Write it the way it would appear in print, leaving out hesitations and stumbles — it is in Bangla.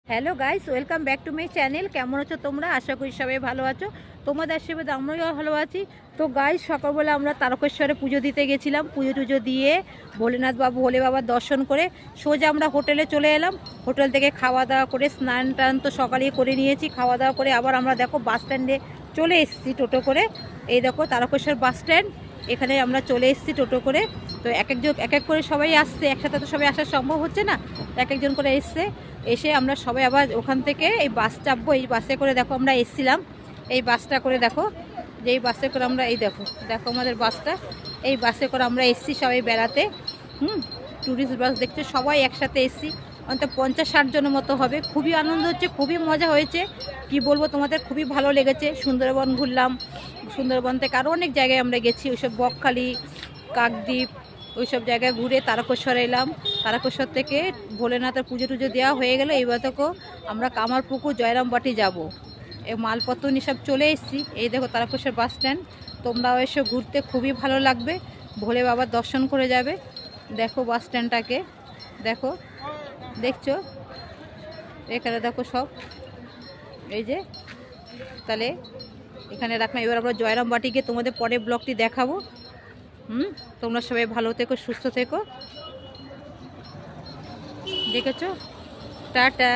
Hello guys, welcome back to my channel. কেমন আছো তোমরা? আশা করি সবাই ভালো আছো। তোমাদের আশীর্বাদে আমরাও ভালো আছি। তো গাইস, সকালবেলা আমরা তারকেশ্বরে পুজো দিতে গেছিলাম। পুজো টুজো দিয়ে ভোলেনাথ বাবু ভোলে বাবার দর্শন করে সোজা আমরা হোটেলে চলে এলাম। হোটেল থেকে খাওয়া দাওয়া করে স্নান টান তো সকালেই করে নিয়েছি। খাওয়া দাওয়া করে আবার আমরা দেখো বাস স্ট্যান্ডে চলে এসেছি টোটো করে। এই দেখো তারকেশ্বর বাস স্ট্যান্ড, এখানে আমরা চলে এসেছি টোটো করে। তো এক এক করে সবাই আসছে, একসাথে তো সবাই আসা সম্ভব হচ্ছে না, এক একজন করে এসছে। এসে আমরা সবাই আবার ওখান থেকে এই বাস চাপবো। এই বাসে করে দেখো আমরা এসছিলাম, এই বাসটা করে দেখো, যে এই বাসে করে আমরা এই দেখো দেখো আমাদের বাসটা, এই বাসে করে আমরা এসছি সবাই বেড়াতে। ট্যুরিস্ট বাস দেখছো, সবাই একসাথে এসছি, অন্তত 50-60 জনের মতো হবে। খুবই আনন্দ হচ্ছে, খুবই মজা হয়েছে, কি বলবো তোমাদের, খুবই ভালো লেগেছে। সুন্দরবন ঘুরলাম, সুন্দরবন থেকে আরও অনেক জায়গায় আমরা গেছি, ওইসব বকখালি, কাকদ্বীপ, ওইসব জায়গায় ঘুরে তারকেশ্বর এলাম। তারকেশ্বর থেকে ভোলেনাথের পুজো টুজো দেওয়া হয়ে গেলে এইবার দেখো আমরা কামারপুকুর জয়রামবাটি যাব। এই মালপত্র নিয়ে সব চলে এসেছি। এই দেখো তারকেশ্বর বাস স্ট্যান্ড, তোমরাও এসে ঘুরতে খুবই ভালো লাগবে, ভোলে বাবার দর্শন করে যাবে। দেখো বাস স্ট্যান্ডটাকে দেখো, দেখছো এখানে দেখো সব, এই যে তাহলে এখানে রাখলাম। এবার আমরা জয়রামবাটিকে তোমাদের পরে ব্লগটি দেখাবো। তোমরা সবাই ভালো থেকো, সুস্থ থেকো, দেখেছো, টাটা।